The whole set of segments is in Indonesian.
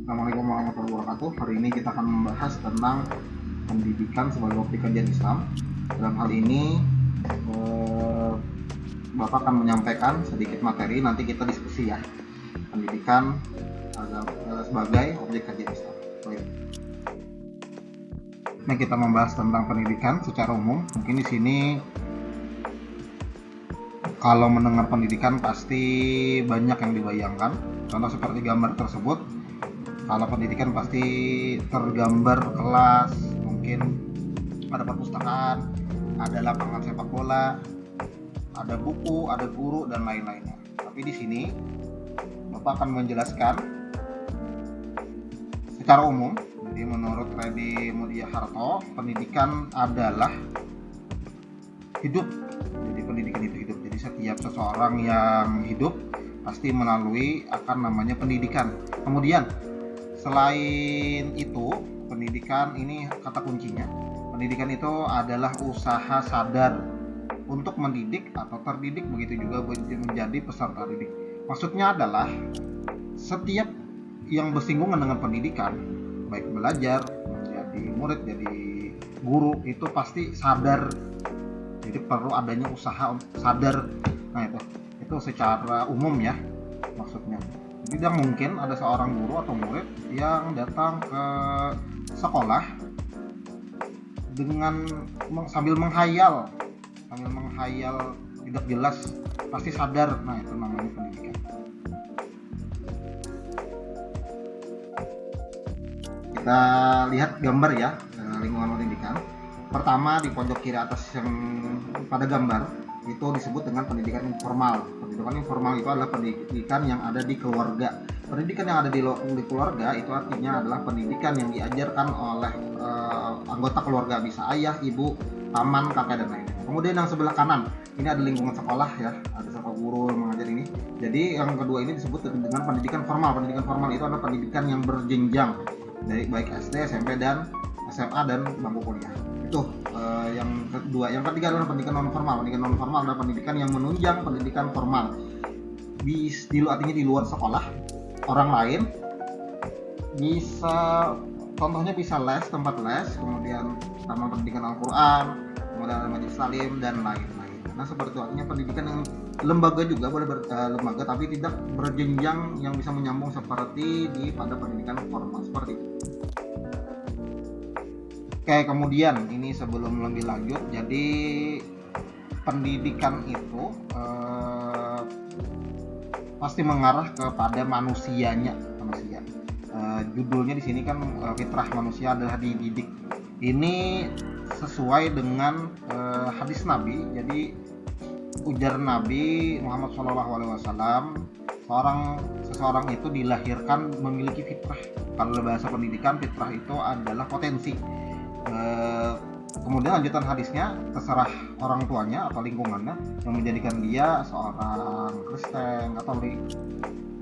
Assalamualaikum warahmatullahi wabarakatuh. Hari ini kita akan membahas tentang pendidikan sebagai opsi kajian Islam. Dalam hal ini Bapak akan menyampaikan sedikit materi, nanti kita diskusi ya. Pendidikan sebagai objek kajian Islam. Baik. Nah, kita membahas tentang pendidikan secara umum. Mungkin di sini kalau mendengar pendidikan pasti banyak yang dibayangkan. Contoh seperti gambar tersebut. Kalau pendidikan pasti tergambar kelas, mungkin ada perpustakaan, ada lapangan sepak bola, ada buku, ada guru dan lain-lainnya. Tapi di sini Bapak akan menjelaskan secara umum. Jadi menurut Redi Mulia Harto, pendidikan adalah hidup. Jadi pendidikan itu hidup. Jadi setiap seseorang yang hidup pasti melalui akan namanya pendidikan. Kemudian selain itu, pendidikan ini kata kuncinya. Pendidikan itu adalah usaha sadar untuk mendidik atau terdidik, begitu juga menjadi peserta didik. Maksudnya adalah setiap yang bersinggungan dengan pendidikan, baik belajar, jadi murid, jadi guru, itu pasti sadar. Jadi perlu adanya usaha sadar. Nah, itu secara umum ya maksudnya. Tidak mungkin ada seorang guru atau murid yang datang ke sekolah dengan sambil menghayal tidak jelas, pasti sadar. Nah, itu namanya pendidikan. Kita lihat gambar ya, lingkungan pendidikan. Pertama di pojok kiri atas yang pada gambar itu disebut dengan pendidikan informal. Pendidikan informal itu adalah pendidikan yang ada di keluarga. Pendidikan yang ada di keluarga itu artinya adalah pendidikan yang diajarkan oleh anggota keluarga, bisa ayah, ibu, paman, kakak dan lain-lain. Kemudian yang sebelah kanan ini ada lingkungan sekolah ya, ada sekolah guru yang mengajar ini. Jadi yang kedua ini disebut dengan pendidikan formal. Pendidikan formal itu adalah pendidikan yang berjenjang dari baik SD, SMP dan SMA dan bangku kuliah. Itu yang kedua. Yang ketiga adalah pendidikan non formal. Pendidikan non formal adalah pendidikan yang menunjang pendidikan formal. Artinya di luar sekolah, orang lain bisa, contohnya bisa les, tempat les, kemudian taman pendidikan Al-Quran, kemudian ada majelis salim dan lain-lain. Nah, seperti itu artinya pendidikan yang lembaga juga boleh lembaga, tapi tidak berjenjang yang bisa menyambung seperti pada pendidikan formal seperti itu. Oke, kemudian ini sebelum lebih lanjut, jadi pendidikan itu pasti mengarah kepada manusia. Judulnya di sini kan fitrah manusia adalah dididik. Ini sesuai dengan hadis Nabi. Jadi ujar Nabi Muhammad SAW, seseorang itu dilahirkan memiliki fitrah. Kalau bahasa pendidikan, fitrah itu adalah potensi. Kemudian lanjutan hadisnya, terserah orang tuanya atau lingkungannya yang menjadikan dia seorang Kristen, Katolik,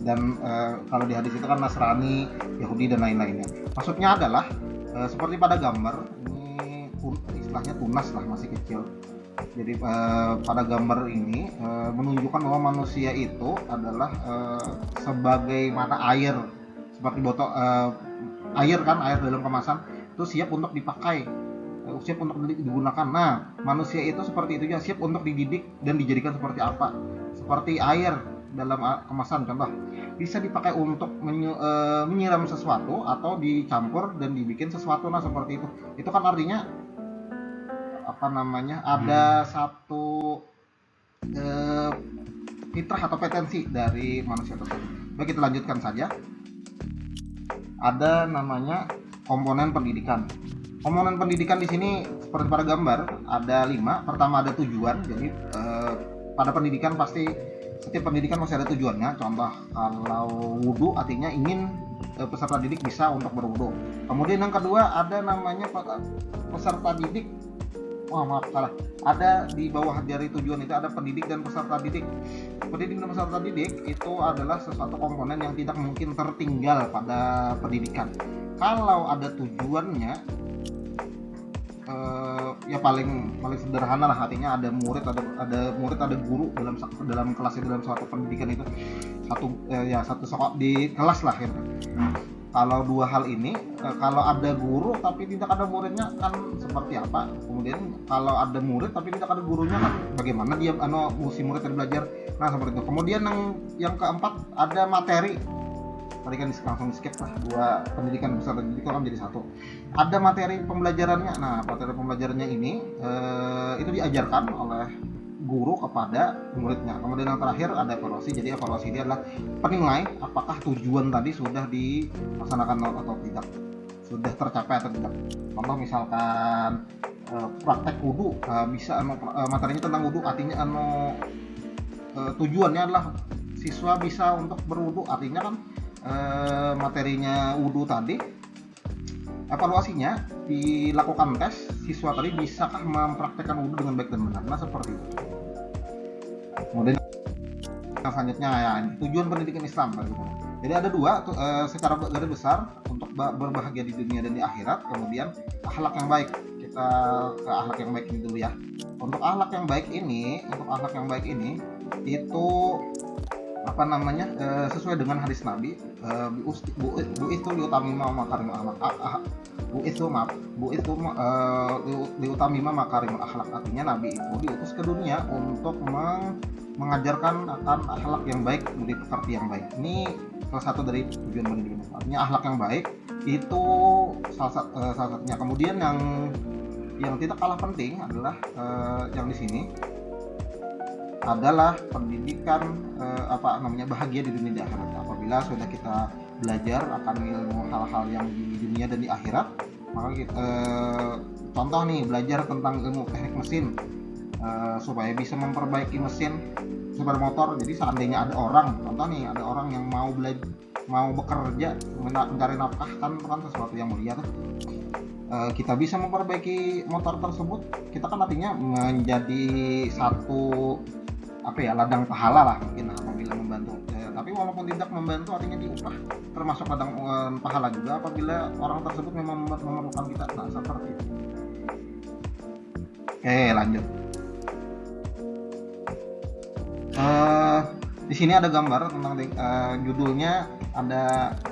dan kalau di hadis itu kan Nasrani, Yahudi dan lain-lainnya. Maksudnya adalah seperti pada gambar ini, istilahnya tunas lah, masih kecil. Jadi pada gambar ini menunjukkan bahwa manusia itu adalah sebagaimana air, seperti botol air dalam kemasan itu siap untuk dipakai, siap untuk digunakan. Nah, manusia itu seperti itu ya, siap untuk dididik dan dijadikan seperti apa? Seperti air dalam kemasan, contoh bisa dipakai untuk menyiram sesuatu atau dicampur dan dibikin sesuatu. Nah, seperti itu. Itu kan artinya ada satu fitrah atau potensi dari manusia tersebut. Baik, kita lanjutkan saja. Ada namanya komponen pendidikan. Komponen pendidikan di sini seperti pada gambar ada 5. Pertama ada tujuan. Jadi pada pendidikan pasti setiap pendidikan masih ada tujuannya. Contoh kalau wudhu artinya ingin peserta didik bisa untuk berwudhu. Kemudian yang kedua ada namanya peserta didik. Ada di bawah dari tujuan itu ada pendidik dan peserta didik. Pendidik dan peserta didik itu adalah sesuatu komponen yang tidak mungkin tertinggal pada pendidikan. Kalau ada tujuannya, ya paling sederhana lah, artinya ada murid, ada guru dalam kelasnya, dalam suatu pendidikan itu satu sekolah di kelas lah gitu. Kalau dua hal ini, kalau ada guru tapi tidak ada muridnya kan seperti apa? Kemudian kalau ada murid tapi tidak ada gurunya kan bagaimana dia si murid yang belajar? Nah seperti itu. Kemudian yang keempat ada materi. Tadi kan langsung di skip lah, dua pendidikan besar dan pendidikan menjadi satu. Ada materi pembelajarannya. Nah materi pembelajarannya ini itu diajarkan oleh guru kepada muridnya. Kemudian yang terakhir ada evaluasi. Jadi evaluasi ini adalah penilai apakah tujuan tadi sudah dilaksanakan atau tidak, sudah tercapai atau tidak. Contoh misalkan praktek wudu, bisa materinya tentang wudu, artinya tujuannya adalah siswa bisa untuk berwudu, artinya kan materinya wudu tadi, evaluasinya dilakukan tes, siswa tadi bisakah mempraktekkan wudu dengan baik dan benar. Nah seperti itu. Kemudian selanjutnya ya tujuan pendidikan Islam gitu. Jadi ada dua secara garis besar untuk berbahagia di dunia dan di akhirat. Kemudian akhlak yang baik. Kita ke akhlak yang baik ini dulu ya. Untuk akhlak yang baik ini itu sesuai dengan hadis Nabi, bu itu liutamima makarimul akhlak. Liutamima makarimul akhlak, artinya Nabi itu diutus ke dunia untuk mengajarkan akan akhlak yang baik, budi pekerti yang baik. Ini salah satu dari tujuan pendidikan. Artinya akhlak yang baik itu salah satunya. Kemudian yang tidak kalah penting adalah yang di sini adalah pendidikan bahagia di dunia dan akhirat. Apabila sudah kita belajar akan ilmu hal-hal yang di dunia dan di akhirat, maka kita, contoh nih belajar tentang ilmu teknik mesin supaya bisa memperbaiki mesin sepeda motor. Jadi seandainya ada orang yang mau bekerja mencari nafkah, kan sesuatu yang mulia tuh. Kita bisa memperbaiki motor tersebut, kita kan artinya menjadi satu ladang pahala lah mungkin apabila membantu. Tapi walaupun tidak membantu artinya diupah, termasuk ladang pahala juga apabila orang tersebut memang memerlukan kita. Nah seperti itu. Oke lanjut. Di sini ada gambar tentang judulnya,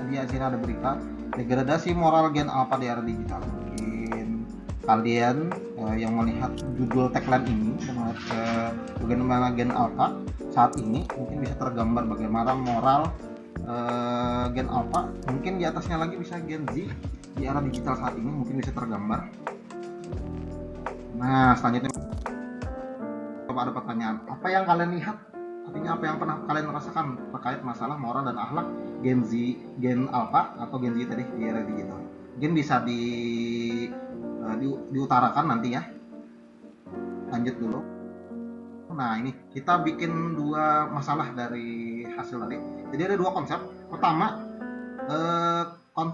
di sini ada berita degradasi moral Gen Alpha di era digital. Mungkin kalian yang melihat judul tagline ini, bagaimana Gen Alpha saat ini, mungkin bisa tergambar bagaimana moral Gen Alpha. Mungkin di atasnya lagi bisa Gen Z di era digital saat ini, mungkin bisa tergambar. Nah selanjutnya coba ada pertanyaan, apa yang kalian lihat? Artinya apa yang pernah kalian rasakan terkait masalah moral dan akhlak Gen Z, Gen Alpha atau Gen Z tadi di era digital? Mungkin bisa diutarakan nanti ya. Lanjut dulu. Nah ini kita bikin dua masalah dari hasil tadi. Jadi ada dua konsep. Pertama,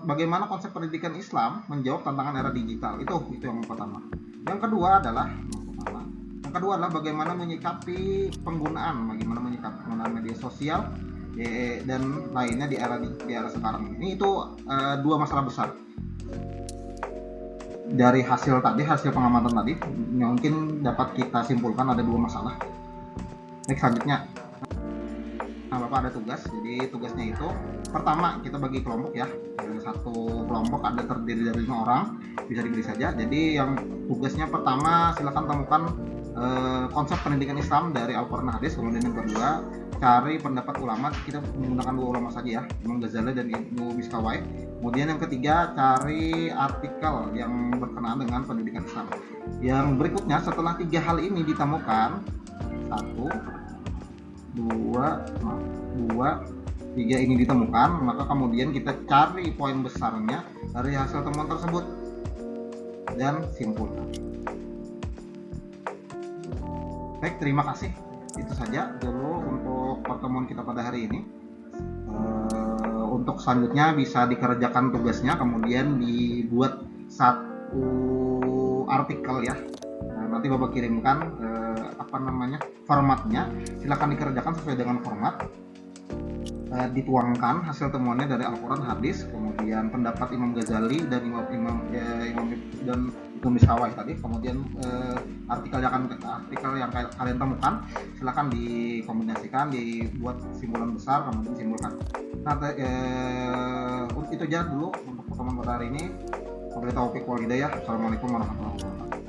bagaimana konsep pendidikan Islam menjawab tantangan era digital. Itu yang pertama. Yang kedua adalah bagaimana menyikapi penggunaan media sosial dan lainnya di era sekarang ini. Itu dua masalah besar dari hasil pengamatan tadi. Mungkin dapat kita simpulkan ada dua masalah. Next selanjutnya, Bapak ada tugas. Jadi tugasnya itu pertama kita bagi kelompok ya. Satu kelompok ada terdiri dari 5 orang, bisa dipilih saja. Jadi yang tugasnya pertama silakan temukan konsep pendidikan Islam dari Al-Quran dan Hadis. Kemudian yang kedua, cari pendapat ulama. Kita menggunakan 2 ulama saja ya, Imam Ghazali dan Ibnu Miskawai. Kemudian yang ketiga, cari artikel yang berkenaan dengan pendidikan Islam. Yang berikutnya, setelah 3 hal ini ditemukan, 3 ini ditemukan, maka kemudian kita cari poin besarnya dari hasil temuan tersebut dan simpulkan. Baik, terima kasih. Itu saja dulu untuk pertemuan kita pada hari ini. Untuk selanjutnya bisa dikerjakan tugasnya, kemudian dibuat satu artikel ya. Nanti Bapak kirimkan formatnya. Silakan dikerjakan sesuai dengan format. Dituangkan hasil temuannya dari Al-Quran, Hadis, kemudian pendapat Imam Ghazali dan Imam dan Ibnu Miskawai tadi, kemudian artikel yang kalian temukan silakan dikombinasikan, dibuat simpulan besar, kemudian simpulkan. Nah, itu aja dulu untuk pertemuan pada hari ini. Wabillahi taufiq wal hidayah. Assalamualaikum warahmatullahi wabarakatuh.